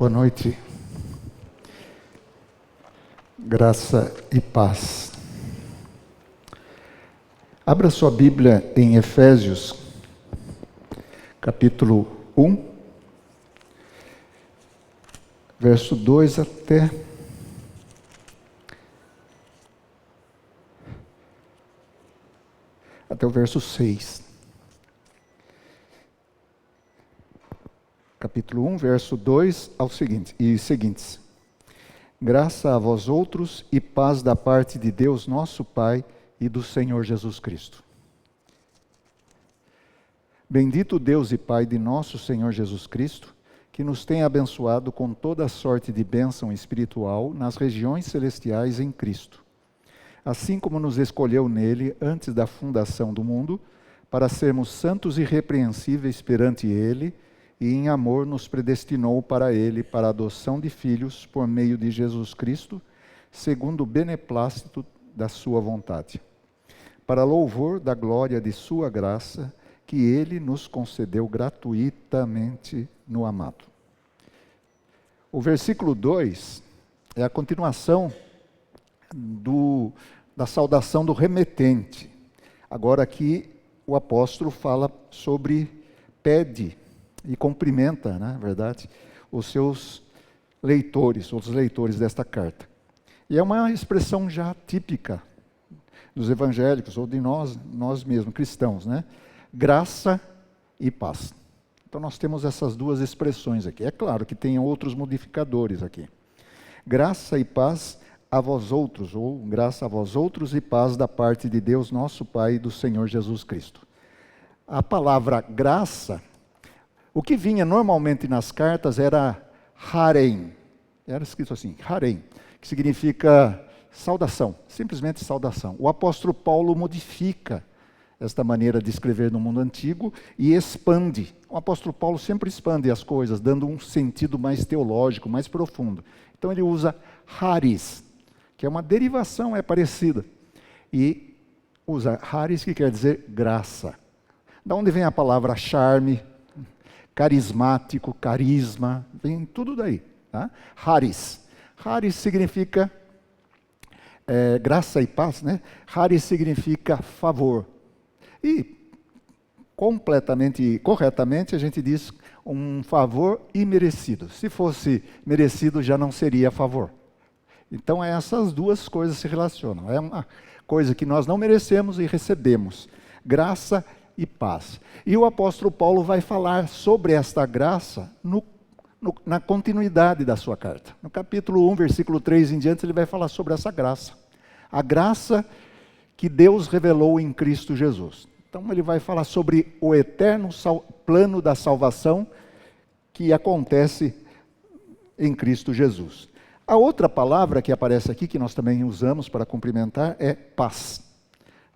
Boa noite. Graça e paz. Abra sua Bíblia em Efésios, capítulo 1, verso 2 até o verso 6. Capítulo 1, verso 2 ao seguinte, e seguintes. Graça a vós outros e paz da parte de Deus nosso Pai e do Senhor Jesus Cristo. Bendito Deus e Pai de nosso Senhor Jesus Cristo, que nos tem abençoado com toda sorte de bênção espiritual nas regiões celestiais em Cristo. Assim como nos escolheu nele antes da fundação do mundo, para sermos santos e irrepreensíveis perante ele, e em amor nos predestinou para ele, para a adoção de filhos por meio de Jesus Cristo, segundo o beneplácito da sua vontade, para louvor da glória de sua graça, que ele nos concedeu gratuitamente no amado. O versículo 2 é a continuação da saudação do remetente. Agora aqui o apóstolo fala sobre pede e cumprimenta, na verdade, os seus leitores, os leitores desta carta. E é uma expressão já típica dos evangélicos, ou de nós mesmos, cristãos, né? Graça e paz. Então nós temos essas duas expressões aqui. É claro que tem outros modificadores aqui. Graça e paz a vós outros, ou graça a vós outros e paz da parte de Deus nosso Pai e do Senhor Jesus Cristo. A palavra graça, o que vinha normalmente nas cartas era harem, era escrito assim, harem, que significa saudação, simplesmente saudação. O apóstolo Paulo modifica esta maneira de escrever no mundo antigo e expande. O apóstolo Paulo sempre expande as coisas, dando um sentido mais teológico, mais profundo. Então ele usa haris, que é uma derivação, é parecida, e usa haris, que quer dizer graça. Da onde vem a palavra charme, carismático, carisma, vem tudo daí. Tá? Haris. Haris significa graça e paz, né? Haris significa favor. E corretamente a gente diz um favor imerecido. Se fosse merecido, já não seria favor. Então essas duas coisas se relacionam. É uma coisa que nós não merecemos e recebemos. Graça e paz. E o apóstolo Paulo vai falar sobre esta graça na continuidade da sua carta. No capítulo 1, versículo 3 em diante, ele vai falar sobre essa graça. A graça que Deus revelou em Cristo Jesus. Então ele vai falar sobre o eterno plano da salvação que acontece em Cristo Jesus. A outra palavra que aparece aqui, que nós também usamos para cumprimentar, é paz.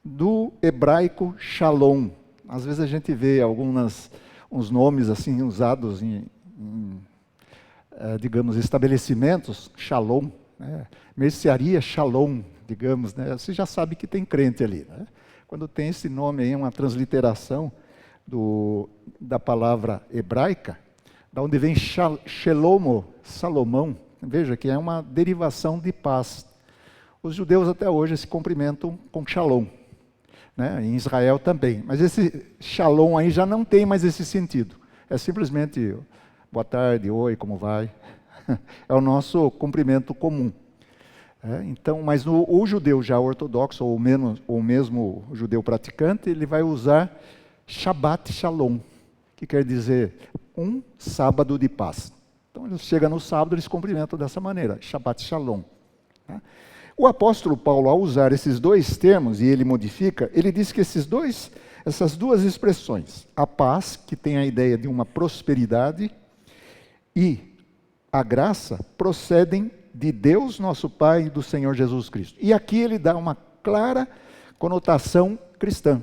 Do hebraico shalom. Às vezes a gente vê uns nomes assim usados em digamos, estabelecimentos, shalom, né? Mercearia shalom, digamos, né? Você já sabe que tem crente ali, né? Quando tem esse nome aí, uma transliteração da palavra hebraica, da onde vem shelomo, Salomão, veja que é uma derivação de paz. Os judeus até hoje se cumprimentam com shalom. Né? Em Israel também. Mas esse shalom aí já não tem mais esse sentido. É simplesmente boa tarde, oi, como vai? É o nosso cumprimento comum. Então, mas o judeu já ortodoxo, ou mesmo o judeu praticante, ele vai usar Shabbat Shalom, que quer dizer um sábado de paz. Então, ele chega no sábado, eles cumprimentam dessa maneira, Shabbat Shalom. Tá? O apóstolo Paulo, ao usar esses dois termos, e ele modifica, ele diz que essas duas expressões, a paz, que tem a ideia de uma prosperidade, e a graça, procedem de Deus, nosso Pai, e do Senhor Jesus Cristo. E aqui ele dá uma clara conotação cristã.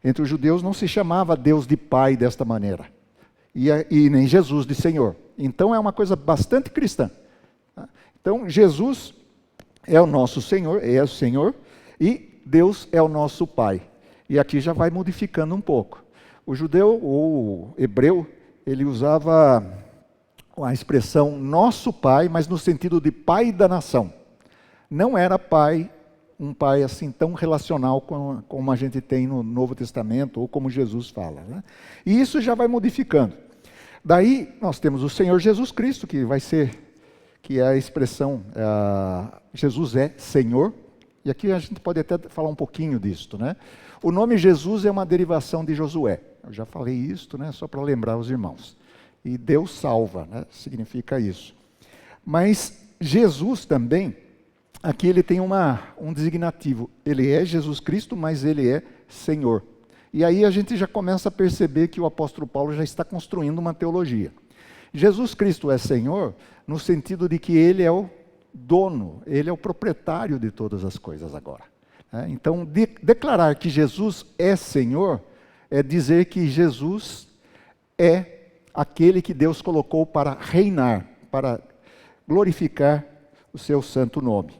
Entre os judeus não se chamava Deus de Pai desta maneira, e nem Jesus de Senhor. Então é uma coisa bastante cristã. Então Jesus é o nosso Senhor, é o Senhor, e Deus é o nosso Pai. E aqui já vai modificando um pouco. O judeu, ou o hebreu, ele usava a expressão nosso pai, mas no sentido de pai da nação. Não era pai, um pai assim tão relacional como a gente tem no Novo Testamento, ou como Jesus fala, né? E isso já vai modificando. Daí nós temos o Senhor Jesus Cristo, que é a expressão, Jesus é Senhor, e aqui a gente pode até falar um pouquinho disto, né? O nome Jesus é uma derivação de Josué. Eu já falei isto, né? Só para lembrar os irmãos. E Deus salva, né? Significa isso. Mas Jesus também, aqui ele tem um designativo. Ele é Jesus Cristo, mas ele é Senhor. E aí a gente já começa a perceber que o apóstolo Paulo já está construindo uma teologia. Jesus Cristo é Senhor no sentido de que ele é o dono, ele é o proprietário de todas as coisas agora. Então, declarar que Jesus é Senhor é dizer que Jesus é aquele que Deus colocou para reinar, para glorificar o seu santo nome.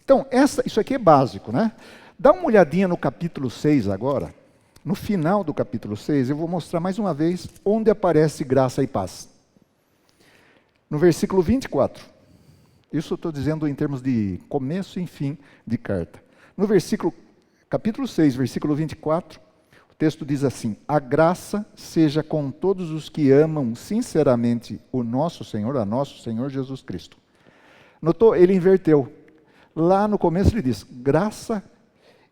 Então, isso aqui é básico, né? Dá uma olhadinha no capítulo 6 agora. No final do capítulo 6, eu vou mostrar mais uma vez onde aparece graça e paz. No versículo 24. Isso eu estou dizendo em termos de começo e fim de carta. No capítulo 6, versículo 24, o texto diz assim: a graça seja com todos os que amam sinceramente o nosso Senhor, a nosso Senhor Jesus Cristo. Notou? Ele inverteu. Lá no começo ele diz, graça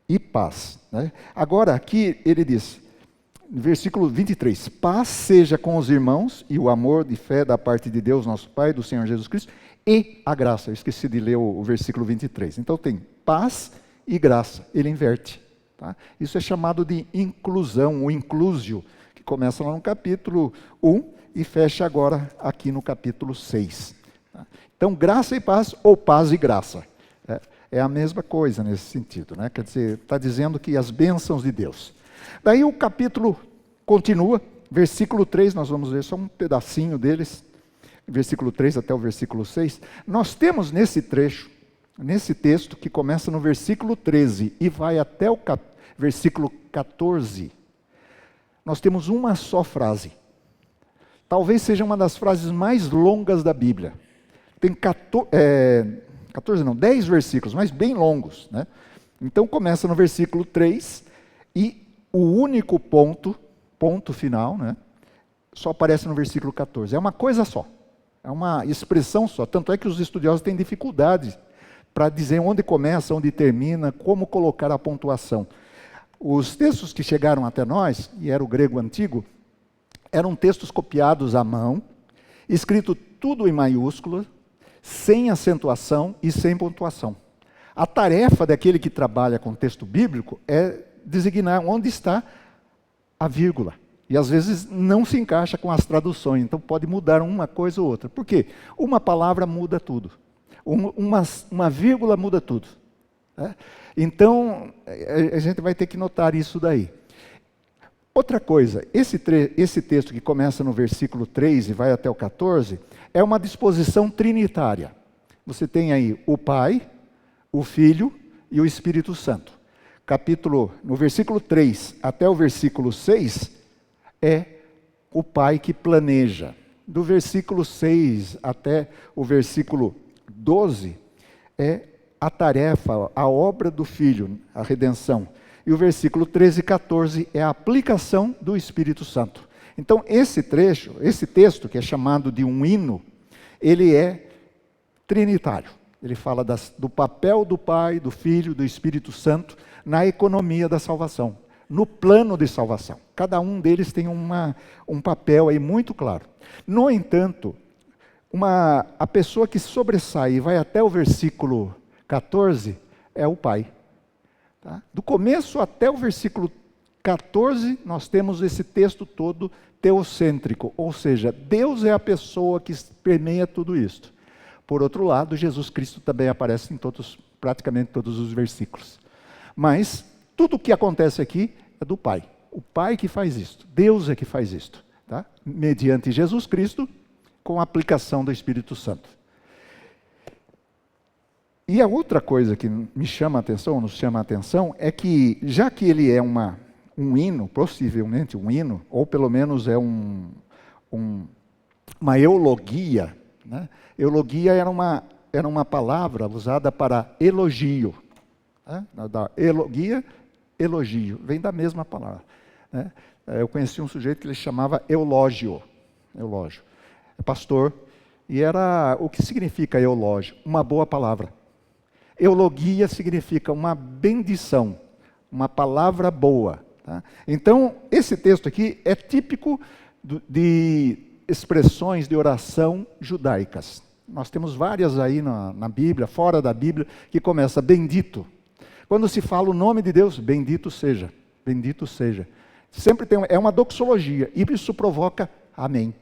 e paz. Né? Agora aqui ele diz, versículo 23, paz seja com os irmãos e o amor de fé da parte de Deus, nosso Pai, do Senhor Jesus Cristo, e a graça. Eu esqueci de ler o versículo 23. Então tem paz e graça. Ele inverte. Tá? Isso é chamado de inclusão, o inclusio, que começa lá no capítulo 1 e fecha agora aqui no capítulo 6. Tá? Então, graça e paz, ou paz e graça. É a mesma coisa nesse sentido, né? Quer dizer, está dizendo que as bênçãos de Deus. Daí o capítulo continua, versículo 3, nós vamos ver só um pedacinho deles, versículo 3 até o versículo 6. Nós temos nesse trecho, nesse texto, que começa no versículo 13 e vai até o versículo 14, nós temos uma só frase. Talvez seja uma das frases mais longas da Bíblia. Tem 10 versículos, mas bem longos, né? Então começa no versículo 3 e o único ponto final, né, só aparece no versículo 14. É uma coisa só, é uma expressão só. Tanto é que os estudiosos têm dificuldade para dizer onde começa, onde termina, como colocar a pontuação. Os textos que chegaram até nós, e era o grego antigo, eram textos copiados à mão, escrito tudo em maiúsculas, sem acentuação e sem pontuação. A tarefa daquele que trabalha com texto bíblico é designar onde está a vírgula. E às vezes não se encaixa com as traduções, então pode mudar uma coisa ou outra. Por quê? Uma palavra muda tudo. Uma vírgula muda tudo. Né? Então, a gente vai ter que notar isso daí. Outra coisa, esse texto que começa no versículo 3 e vai até o 14, é uma disposição trinitária. Você tem aí o Pai, o Filho e o Espírito Santo. No versículo 3 até o versículo 6, é o Pai que planeja. Do versículo 6 até o versículo 12, é a tarefa, a obra do Filho, a redenção. E o versículo 13 e 14 é a aplicação do Espírito Santo. Então, esse texto, que é chamado de um hino, ele é trinitário. Ele fala do papel do Pai, do Filho, do Espírito Santo na economia da salvação, no plano de salvação. Cada um deles tem um papel aí muito claro. No entanto, a pessoa que sobressai e vai até o versículo 14 é o Pai. Tá? Do começo até o versículo 14, nós temos esse texto todo teocêntrico, ou seja, Deus é a pessoa que permeia tudo isto. Por outro lado, Jesus Cristo também aparece em praticamente todos os versículos. Mas tudo o que acontece aqui é do Pai. O Pai que faz isto, Deus é que faz isto, tá? Mediante Jesus Cristo, com a aplicação do Espírito Santo. E a outra coisa que me chama a atenção, nos chama a atenção, é que, já que ele é um hino, possivelmente um hino, ou pelo menos é uma eulogia, né? Eulogia era uma palavra usada para elogio, né? Da eulogia, elogio, vem da mesma palavra, né? Eu conheci um sujeito que ele chamava eulógio, é pastor, e era, o que significa eulógio? Uma boa palavra. Eulogia significa uma bendição, uma palavra boa. Tá? Então, esse texto aqui é típico de expressões de oração judaicas. Nós temos várias aí na Bíblia, fora da Bíblia, que começa bendito. Quando se fala o nome de Deus, bendito seja, bendito seja. Sempre é uma doxologia, e isso provoca amém.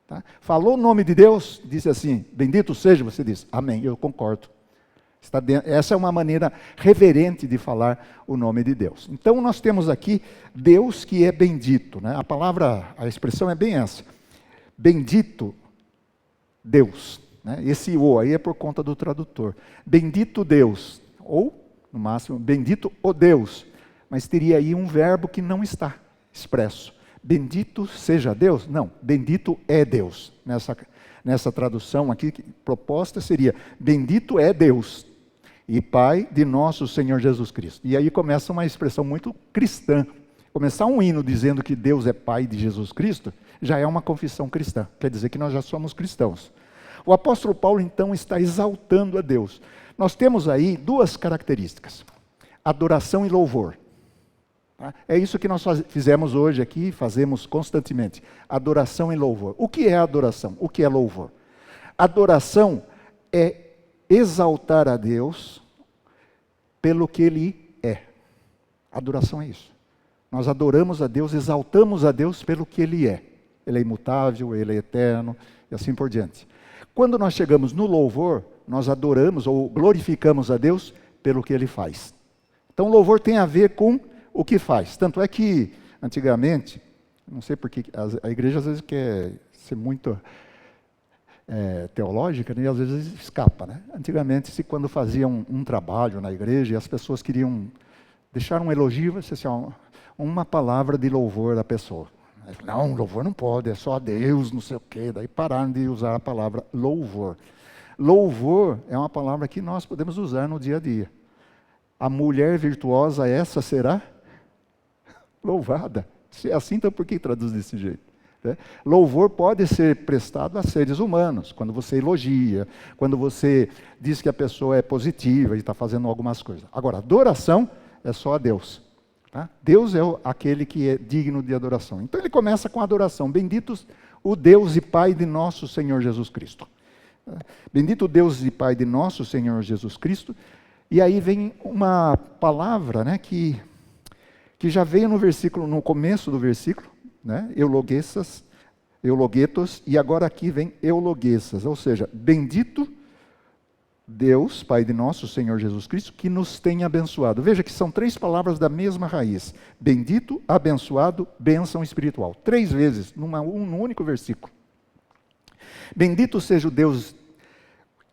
Tá? Falou o nome de Deus, disse assim, bendito seja, você diz, amém, eu concordo. Essa é uma maneira reverente de falar o nome de Deus. Então nós temos aqui Deus que é bendito, né? A expressão é bem essa. Bendito Deus, né? Esse o aí é por conta do tradutor. Bendito Deus, ou no máximo, bendito o Deus. Mas teria aí um verbo que não está expresso. Bendito seja Deus? Não, bendito é Deus. Nessa tradução aqui, proposta seria, bendito é Deus e Pai de nosso Senhor Jesus Cristo. E aí começa uma expressão muito cristã. Começar um hino dizendo que Deus é Pai de Jesus Cristo, já é uma confissão cristã. Quer dizer que nós já somos cristãos. O apóstolo Paulo, então, está exaltando a Deus. Nós temos aí duas características. Adoração e louvor. É isso que nós fizemos hoje aqui, fazemos constantemente. Adoração e louvor. O que é adoração? O que é louvor? Adoração é exaltar a Deus pelo que Ele é. Adoração é isso. Nós adoramos a Deus, exaltamos a Deus pelo que Ele é. Ele é imutável, Ele é eterno e assim por diante. Quando nós chegamos no louvor, nós adoramos ou glorificamos a Deus pelo que Ele faz. Então louvor tem a ver com o que faz. Tanto é que, antigamente, não sei porque a igreja às vezes quer ser muito teológica, né, e às vezes escapa. Né? Antigamente, quando faziam um trabalho na igreja e as pessoas queriam deixar um elogio, você assim, uma palavra de louvor da pessoa. Não, louvor não pode, é só a Deus, não sei o quê. Daí pararam de usar a palavra louvor. Louvor é uma palavra que nós podemos usar no dia a dia. A mulher virtuosa, essa será louvada. Se é assim, então por que traduz desse jeito? Né? Louvor pode ser prestado a seres humanos, quando você elogia, quando você diz que a pessoa é positiva e está fazendo algumas coisas. Agora, adoração é só a Deus. Tá? Deus é aquele que é digno de adoração. Então ele começa com a adoração. Benditos o Deus e Pai de nosso Senhor Jesus Cristo. Bendito o Deus e Pai de nosso Senhor Jesus Cristo. E aí vem uma palavra, né, que já veio no começo do versículo, né, eulogetos, e agora aqui vem euloguesas, ou seja, bendito Deus, Pai de nosso Senhor Jesus Cristo, que nos tem abençoado. Veja que são três palavras da mesma raiz. Bendito, abençoado, bênção espiritual. 3 vezes, num único versículo. Bendito seja o Deus,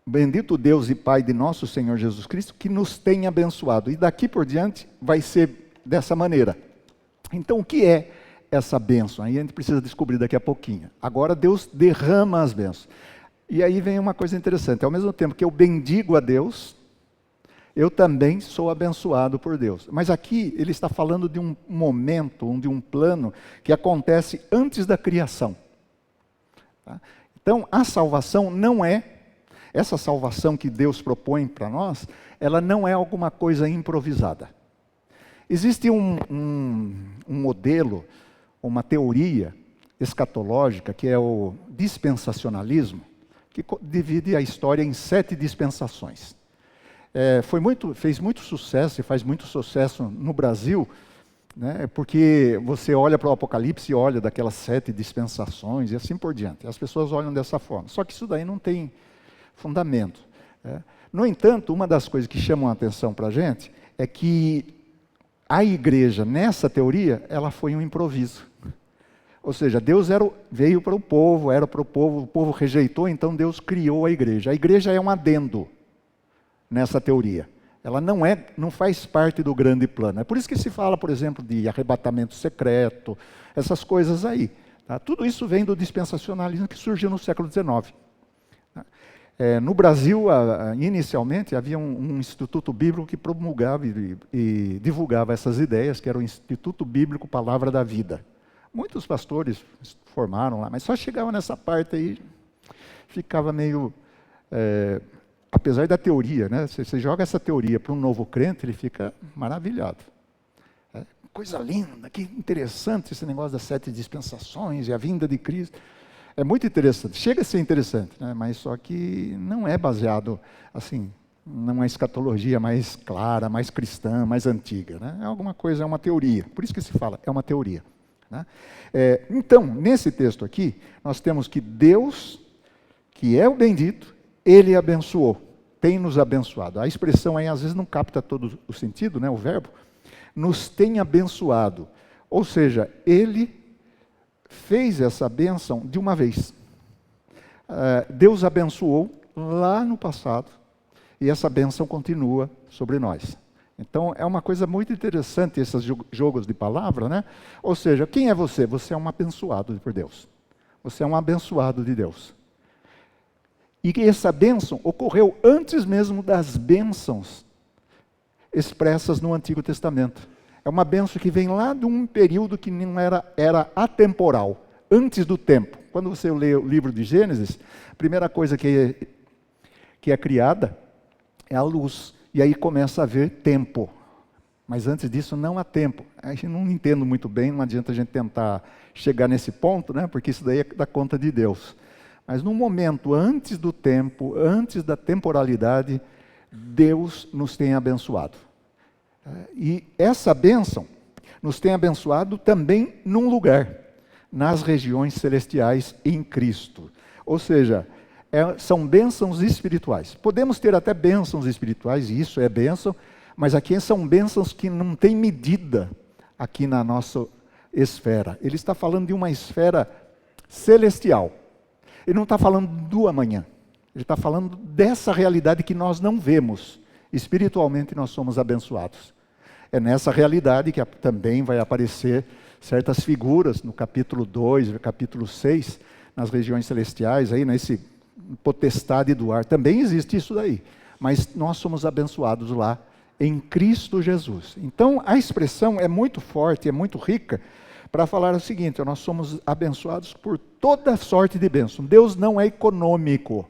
bendito Deus e Pai de nosso Senhor Jesus Cristo, que nos tem abençoado. E daqui por diante vai ser dessa maneira. Então, o que é essa bênção? Aí a gente precisa descobrir daqui a pouquinho. Agora Deus derrama as bênçãos. E aí vem uma coisa interessante. Ao mesmo tempo que eu bendigo a Deus, eu também sou abençoado por Deus. Mas aqui ele está falando de um momento, de um plano que acontece antes da criação. Tá? Então, a salvação não é, essa salvação que Deus propõe para nós, ela não é alguma coisa improvisada. Existe um modelo, uma teoria escatológica, que é o dispensacionalismo, que divide a história em 7 dispensações. Fez muito sucesso e faz muito sucesso no Brasil, né, porque você olha para o Apocalipse e olha daquelas 7 dispensações e assim por diante. As pessoas olham dessa forma. Só que isso daí não tem fundamento. No entanto, uma das coisas que chamam a atenção para a gente é que a igreja, nessa teoria, ela foi um improviso. Ou seja, Deus veio para o povo rejeitou, então Deus criou a igreja. A igreja é um adendo nessa teoria. Ela não faz parte do grande plano. É por isso que se fala, por exemplo, de arrebatamento secreto, essas coisas aí. Tá? Tudo isso vem do dispensacionalismo que surgiu no século XIX. No Brasil, inicialmente, havia um instituto bíblico que promulgava e divulgava essas ideias, que era o Instituto Bíblico Palavra da Vida. Muitos pastores formaram lá, mas só chegava nessa parte aí, ficava meio... apesar da teoria, né? Você joga essa teoria para um novo crente, ele fica maravilhado. Coisa linda, que interessante esse negócio das 7 dispensações e a vinda de Cristo. É muito interessante, chega a ser interessante, né? Mas só que não é baseado assim, numa escatologia mais clara, mais cristã, mais antiga. Né? É alguma coisa, é uma teoria, por isso que se fala, é uma teoria. Né? Então, nesse texto aqui, nós temos que Deus, que é o bendito, Ele abençoou, tem nos abençoado. A expressão aí às vezes não capta todo o sentido, né? O verbo, nos tem abençoado. Ou seja, Ele fez essa bênção de uma vez. Deus abençoou lá no passado e essa bênção continua sobre nós. Então é uma coisa muito interessante esses jogos de palavra, né? Ou seja, quem é você? Você é um abençoado por Deus. Você é um abençoado de Deus. E que essa bênção ocorreu antes mesmo das bênçãos expressas no Antigo Testamento. É uma bênção que vem lá de um período que não era atemporal, antes do tempo. Quando você lê o livro de Gênesis, a primeira coisa que é criada é a luz. E aí começa a haver tempo. Mas antes disso não há tempo. A gente não entende muito bem, não adianta a gente tentar chegar nesse ponto, né? Porque isso daí é da conta de Deus. Mas num momento antes do tempo, antes da temporalidade, Deus nos tem abençoado. E essa bênção nos tem abençoado também num lugar, nas regiões celestiais em Cristo. Ou seja, são bênçãos espirituais. Podemos ter até bênçãos espirituais, e isso é bênção, mas aqui são bênçãos que não têm medida aqui na nossa esfera. Ele está falando de uma esfera celestial. Ele não está falando do amanhã. Ele está falando dessa realidade que nós não vemos. Espiritualmente nós somos abençoados. É nessa realidade que também vai aparecer certas figuras no capítulo 2, no capítulo 6, nas regiões celestiais, aí nesse potestade do ar. Também existe isso daí. Mas nós somos abençoados lá em Cristo Jesus. Então a expressão é muito forte, é muito rica, para falar o seguinte: nós somos abençoados por toda sorte de bênção. Deus não é econômico.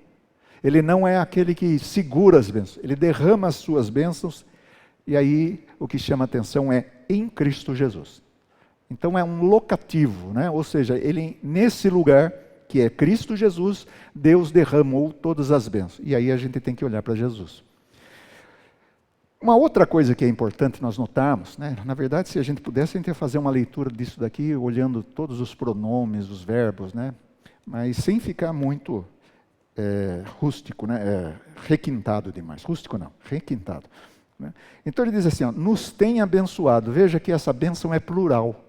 Ele não é aquele que segura as bênçãos. Ele derrama as suas bênçãos. E aí o que chama atenção é em Cristo Jesus. Então é um locativo, né? Ou seja, ele nesse lugar que é Cristo Jesus, Deus derramou todas as bênçãos. E aí a gente tem que olhar para Jesus. Uma outra coisa que é importante nós notarmos, né? Na verdade, se a gente pudesse, a gente ia fazer uma leitura disso daqui, olhando todos os pronomes, os verbos, né? Mas sem ficar muito rústico, né? Requintado demais. Rústico não, requintado. Né? Então ele diz assim, ó, nos tem abençoado. Veja que essa bênção é plural.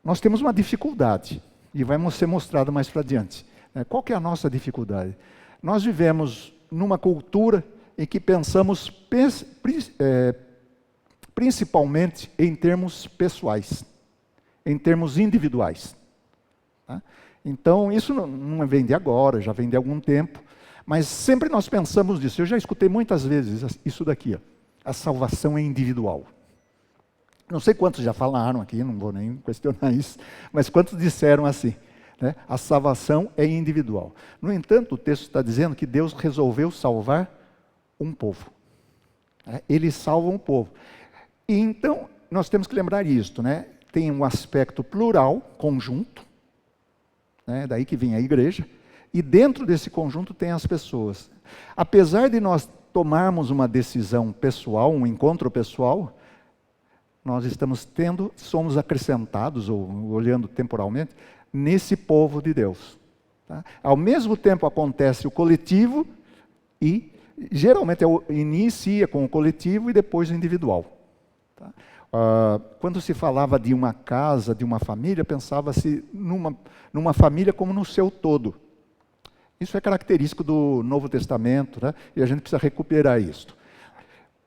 Nós temos uma dificuldade, e vai ser mostrado mais para adiante. Qual que é a nossa dificuldade? Nós vivemos numa cultura em que pensamos principalmente em termos pessoais, em termos individuais. Tá? Então, isso não vem de agora, já vem de algum tempo, mas sempre nós pensamos nisso. Eu já escutei muitas vezes isso daqui, ó, a salvação é individual. Não sei quantos já falaram aqui, não vou nem questionar isso, mas quantos disseram assim, né? A salvação é individual. No entanto, o texto está dizendo que Deus resolveu salvar um povo. Ele salva um povo. E então, nós temos que lembrar isto, né? Tem um aspecto plural, conjunto, né? Daí que vem a igreja, e dentro desse conjunto tem as pessoas. Apesar de nós tomarmos uma decisão pessoal, um encontro pessoal, nós somos acrescentados, ou olhando temporalmente, nesse povo de Deus. Tá? Ao mesmo tempo acontece o coletivo e geralmente inicia com o coletivo e depois o individual. Tá? Quando se falava de uma casa, de uma família, pensava-se numa família como no seu todo. Isso é característico do Novo Testamento, né? E a gente precisa recuperar isso.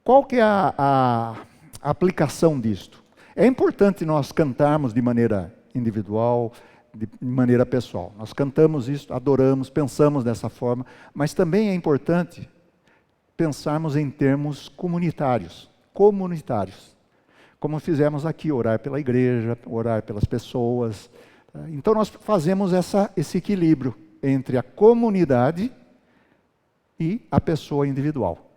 Qual que é a aplicação disto? É importante nós cantarmos de maneira individual, de maneira pessoal. Nós cantamos isso, adoramos, pensamos dessa forma, mas também é importante pensarmos em termos comunitários, como fizemos aqui, orar pela igreja, orar pelas pessoas. Então nós fazemos esse equilíbrio entre a comunidade e a pessoa individual.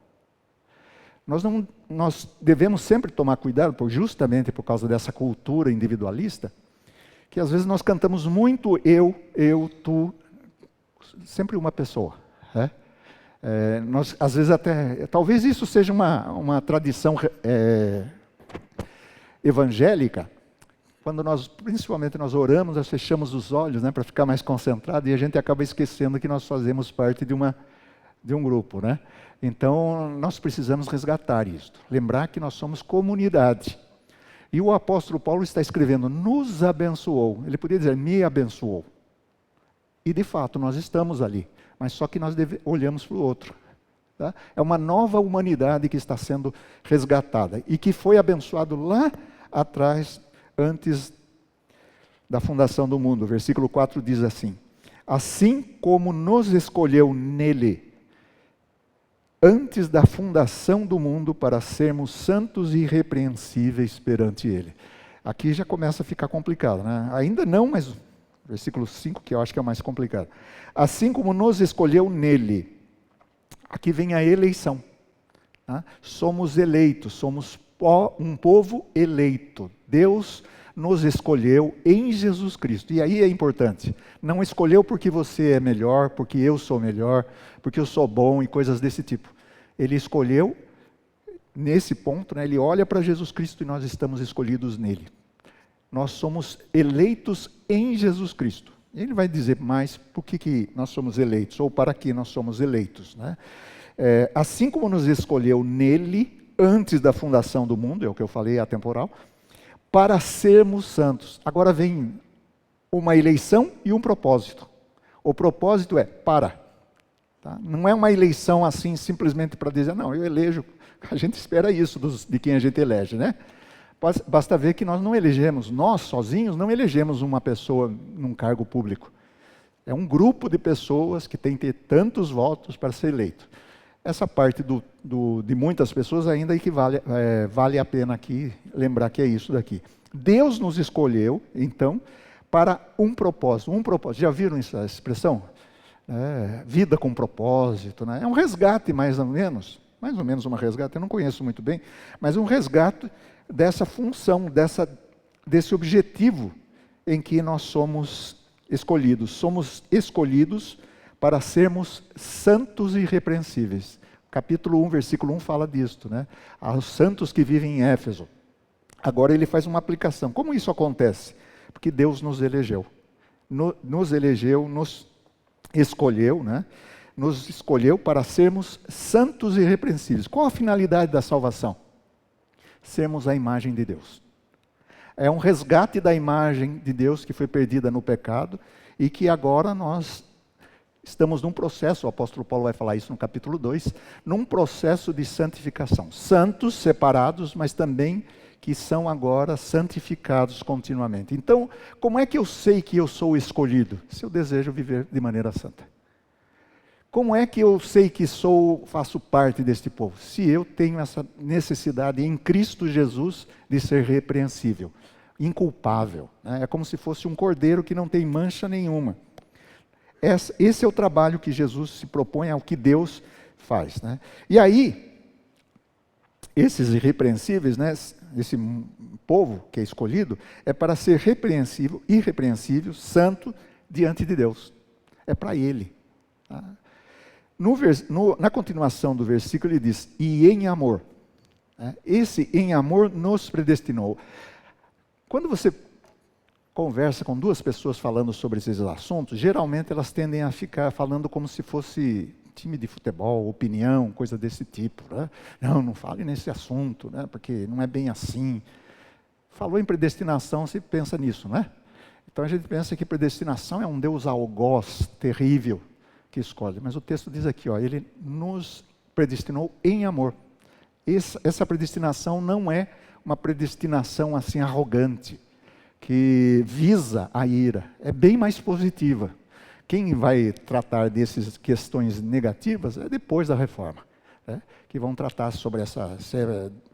Nós devemos sempre tomar cuidado, justamente por causa dessa cultura individualista, que às vezes nós cantamos muito eu, tu, sempre uma pessoa. Né? Nós, às vezes até, talvez isso seja uma tradição evangélica, quando principalmente nós oramos, nós fechamos os olhos, né, para ficar mais concentrado, e a gente acaba esquecendo que nós fazemos parte de um grupo, né? Então, nós precisamos resgatar isso, lembrar que nós somos comunidade. E o apóstolo Paulo está escrevendo, nos abençoou. Ele podia dizer, me abençoou. E de fato, nós estamos ali, mas só que nós olhamos para o outro. Tá? É uma nova humanidade que está sendo resgatada e que foi abençoado lá atrás, antes da fundação do mundo. O versículo 4 diz assim, assim como nos escolheu nele, antes da fundação do mundo, para sermos santos e irrepreensíveis perante ele. Aqui já começa a ficar complicado, né? Ainda não, mas versículo 5, que eu acho que é o mais complicado. Assim como nos escolheu nele, aqui vem a eleição. Tá? Somos eleitos, somos um povo eleito. Deus nos escolheu em Jesus Cristo. E aí é importante, não escolheu porque você é melhor, porque eu sou melhor, porque eu sou bom e coisas desse tipo. Ele escolheu, nesse ponto, né, ele olha para Jesus Cristo e nós estamos escolhidos nele. Nós somos eleitos em Jesus Cristo. Ele vai dizer mais por que nós somos eleitos, ou para que nós somos eleitos. Né? Assim como nos escolheu nele, antes da fundação do mundo, é o que eu falei, atemporal, para sermos santos. Agora vem uma eleição e um propósito. O propósito é para. Tá? Não é uma eleição assim, simplesmente para dizer, não, eu elejo. A gente espera isso de quem a gente elege, né? Basta ver que nós não elegemos, nós sozinhos não elegemos uma pessoa num cargo público. É um grupo de pessoas que tem que ter tantos votos para ser eleito. Essa parte de muitas pessoas ainda equivale, vale a pena aqui lembrar que é isso daqui. Deus nos escolheu, então, para um propósito. Um propósito. Já viram essa expressão? Vida com propósito. Né? É um resgate, mais ou menos uma resgate, eu não conheço muito bem, mas um resgate dessa função, desse objetivo em que nós somos escolhidos. Somos escolhidos para sermos santos e irrepreensíveis. Capítulo 1, versículo 1 fala disto, né? Aos santos que vivem em Éfeso. Agora ele faz uma aplicação. Como isso acontece? Porque Deus nos elegeu. Nos elegeu, nos escolheu, né? Nos escolheu para sermos santos e irrepreensíveis. Qual a finalidade da salvação? Sermos a imagem de Deus. É um resgate da imagem de Deus que foi perdida no pecado e que agora nós estamos num processo, o apóstolo Paulo vai falar isso no capítulo 2, num processo de santificação. Santos, separados, mas também que são agora santificados continuamente. Então, como é que eu sei que eu sou escolhido? Se eu desejo viver de maneira santa. Como é que eu sei que faço parte deste povo? Se eu tenho essa necessidade em Cristo Jesus de ser repreensível, inculpável. Né? É como se fosse um cordeiro que não tem mancha nenhuma. Esse é o trabalho que Jesus se propõe, é o que Deus faz. Né? E aí, esses irrepreensíveis, né, esse povo que é escolhido, é para ser irrepreensível, santo, diante de Deus. É para Ele. Tá? Na continuação do versículo ele diz, e em amor. Esse em amor nos predestinou. Quando você conversa com duas pessoas falando sobre esses assuntos, geralmente elas tendem a ficar falando como se fosse time de futebol, opinião, coisa desse tipo. Né? Não fale nesse assunto, né? Porque não é bem assim. Falou em predestinação, se pensa nisso, né? Então a gente pensa que predestinação é um Deus algoz, terrível, que escolhe. Mas o texto diz aqui, ó, ele nos predestinou em amor. Essa predestinação não é uma predestinação assim arrogante, que visa a ira, é bem mais positiva. Quem vai tratar dessas questões negativas é depois da reforma, né? Que vão tratar sobre ser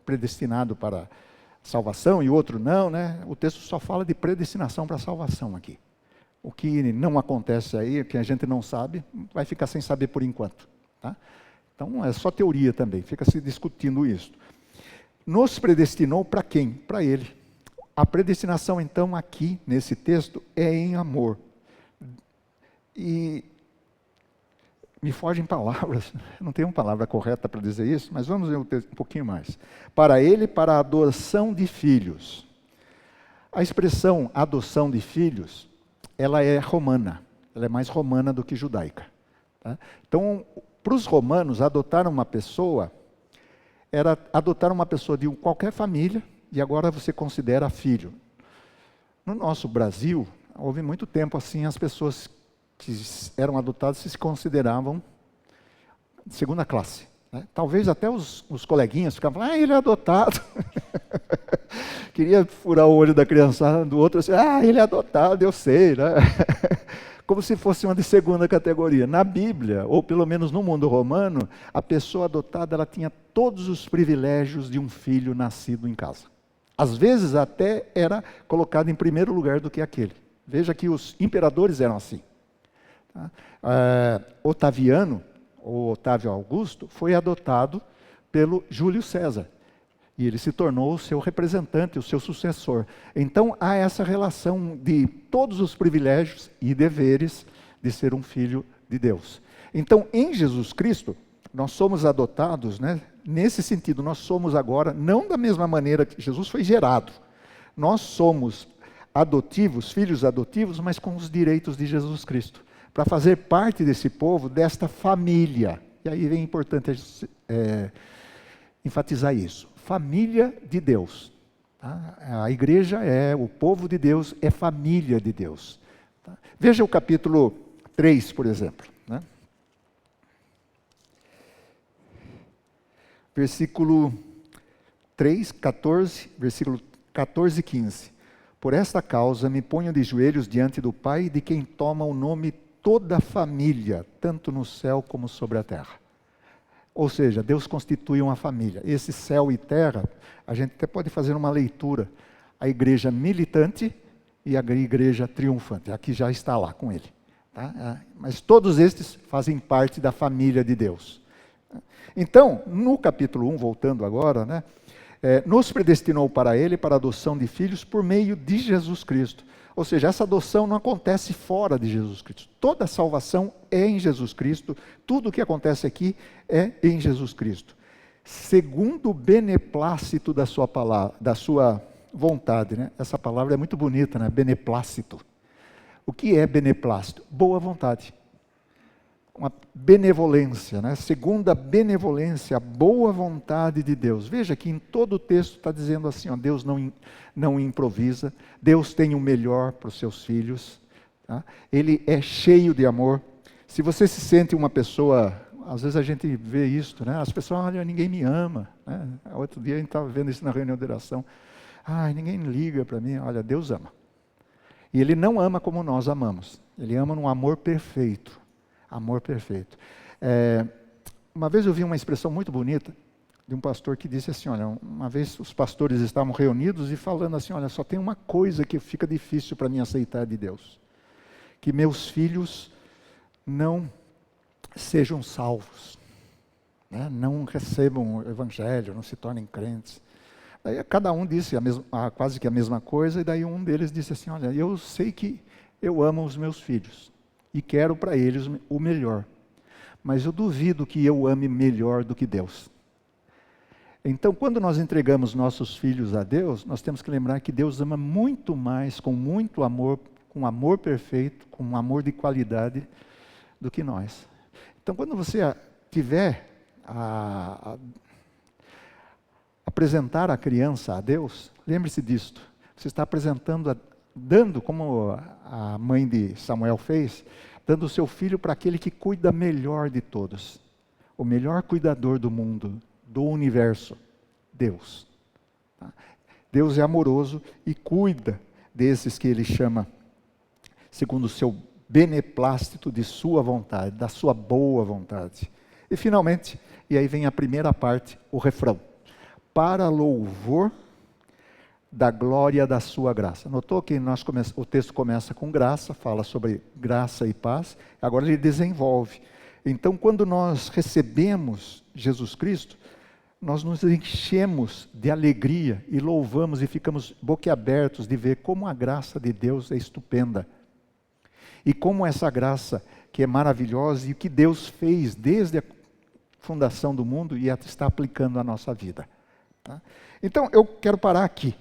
predestinado para salvação e outro não, né? O texto só fala de predestinação para salvação aqui. O que não acontece aí, o que a gente não sabe, vai ficar sem saber por enquanto, tá? Então é só teoria também, fica se discutindo isso. Nos predestinou para quem? Para Ele. A predestinação, então, aqui, nesse texto, é em amor. E me fogem palavras, não tenho uma palavra correta para dizer isso, mas vamos ver um pouquinho mais. Para Ele, para a adoção de filhos. A expressão adoção de filhos, ela é romana, ela é mais romana do que judaica, tá? Então, para os romanos, adotar uma pessoa era adotar uma pessoa de qualquer família, e agora você considera filho. No nosso Brasil, houve muito tempo assim, as pessoas que eram adotadas se consideravam de segunda classe, né? Talvez até os coleguinhas ficavam, ele é adotado. Queria furar o olho da criançada do outro, assim, ele é adotado, eu sei, né? Como se fosse uma de segunda categoria. Na Bíblia, ou pelo menos no mundo romano, a pessoa adotada ela tinha todos os privilégios de um filho nascido em casa. Às vezes até era colocado em primeiro lugar do que aquele. Veja que os imperadores eram assim, tá? Otaviano, ou Otávio Augusto, foi adotado pelo Júlio César. E ele se tornou o seu representante, o seu sucessor. Então há essa relação de todos os privilégios e deveres de ser um filho de Deus. Então, em Jesus Cristo, nós somos adotados, né? Nesse sentido, nós somos agora, não da mesma maneira que Jesus foi gerado. Nós somos adotivos, filhos adotivos, mas com os direitos de Jesus Cristo. Para fazer parte desse povo, desta família. E aí é importante enfatizar isso. Família de Deus, tá? A igreja o povo de Deus, é família de Deus, tá? Veja o capítulo 3, por exemplo, né? Versículo 3, 14, versículo 14 e 15. Por esta causa me ponho de joelhos diante do Pai, de quem toma o nome toda a família, tanto no céu como sobre a terra. Ou seja, Deus constitui uma família. Esse céu e terra, a gente até pode fazer uma leitura. A igreja militante e a igreja triunfante. Aqui já está lá com ele, tá? Mas todos estes fazem parte da família de Deus. Então, no capítulo 1, voltando agora, né, nos predestinou para Ele, para a adoção de filhos, por meio de Jesus Cristo. Ou seja, essa adoção não acontece fora de Jesus Cristo. Toda a salvação é em Jesus Cristo. Tudo o que acontece aqui é em Jesus Cristo. Segundo o beneplácito da sua palavra, da sua vontade, né? Essa palavra é muito bonita, né? Beneplácito. O que é beneplácito? Boa vontade. Uma benevolência, né? Segundo a benevolência, a boa vontade de Deus. Veja que em todo o texto está dizendo assim, ó, Deus não improvisa, Deus tem o melhor para os seus filhos, tá? Ele é cheio de amor. Se você se sente uma pessoa, às vezes a gente vê isso, né? As pessoas, olha, ninguém me ama, né? Outro dia a gente estava vendo isso na reunião de oração. Ninguém liga para mim. Olha, Deus ama. E Ele não ama como nós amamos. Ele ama num amor perfeito. Amor perfeito. Uma vez eu vi uma expressão muito bonita de um pastor que disse assim, olha, uma vez os pastores estavam reunidos e falando assim, olha, só tem uma coisa que fica difícil para mim aceitar de Deus. Que meus filhos não sejam salvos, né? Não recebam o evangelho, não se tornem crentes. Daí cada um disse quase que a mesma coisa, e daí um deles disse assim, olha, eu sei que eu amo os meus filhos e quero para eles o melhor, mas eu duvido que eu ame melhor do que Deus. Então, quando nós entregamos nossos filhos a Deus, nós temos que lembrar que Deus ama muito mais, com muito amor, com amor perfeito, com um amor de qualidade, do que nós. Então, quando você tiver apresentar a criança a Deus, lembre-se disto. Você está apresentando, dando, como a mãe de Samuel fez, dando o seu filho para aquele que cuida melhor de todos. O melhor cuidador do mundo, do universo, Deus. Deus é amoroso e cuida desses que ele chama, segundo o seu beneplácito de sua vontade, da sua boa vontade. E finalmente, e aí vem a primeira parte, o refrão. Para louvor da glória da sua graça. Notou que o texto começa com graça, fala sobre graça e paz, agora ele desenvolve. Então, quando nós recebemos Jesus Cristo, nós nos enchemos de alegria e louvamos e ficamos boquiabertos de ver como a graça de Deus é estupenda. E como essa graça que é maravilhosa e o que Deus fez desde a fundação do mundo e está aplicando à nossa vida. Tá? Então, eu quero parar aqui.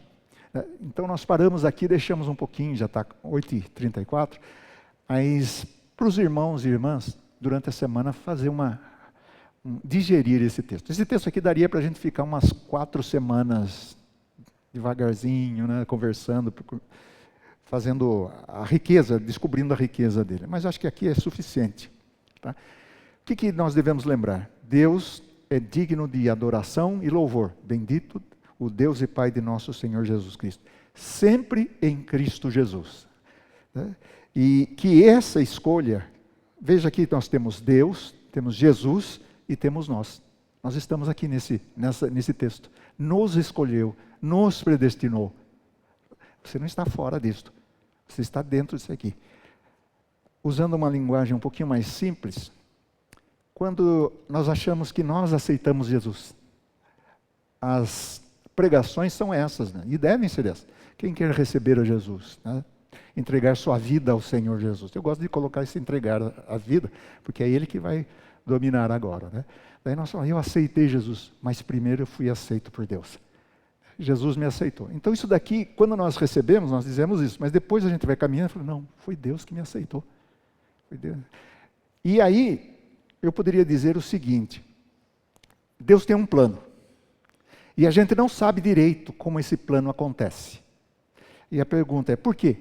Então, nós paramos aqui, deixamos um pouquinho, já está 8h34, mas para os irmãos e irmãs, durante a semana, fazer digerir esse texto. Esse texto aqui daria para a gente ficar umas 4 semanas devagarzinho, né, conversando, fazendo a riqueza, descobrindo a riqueza dele. Mas acho que aqui é suficiente. Tá? O que nós devemos lembrar? Deus é digno de adoração e louvor. Bendito o Deus e Pai de nosso Senhor Jesus Cristo. Sempre em Cristo Jesus. Né? E que essa escolha, veja aqui nós temos Deus, temos Jesus e temos nós. Nós estamos aqui nesse texto. Nos escolheu, nos predestinou. Você não está fora disto. Você está dentro disso aqui. Usando uma linguagem um pouquinho mais simples, quando nós achamos que nós aceitamos Jesus, as pregações são essas, né? E devem ser essas. Quem quer receber a Jesus, né? Entregar sua vida ao Senhor Jesus. Eu gosto de colocar esse entregar a vida, porque é Ele que vai dominar agora, né? Daí nós falamos, eu aceitei Jesus, mas primeiro eu fui aceito por Deus. Jesus me aceitou. Então isso daqui, quando nós recebemos, nós dizemos isso, mas depois a gente vai caminhando e fala, não, foi Deus que me aceitou. Foi Deus. E aí, eu poderia dizer o seguinte, Deus tem um plano, e a gente não sabe direito como esse plano acontece. E a pergunta é, por quê?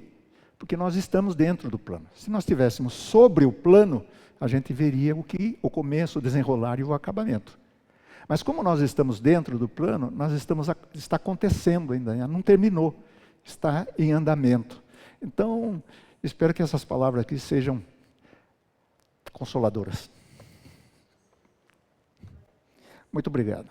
Porque nós estamos dentro do plano. Se nós estivéssemos sobre o plano, a gente veria o começo, o desenrolar e o acabamento. Mas como nós estamos dentro do plano, está acontecendo ainda, não terminou, está em andamento. Então, espero que essas palavras aqui sejam consoladoras. Muito obrigado.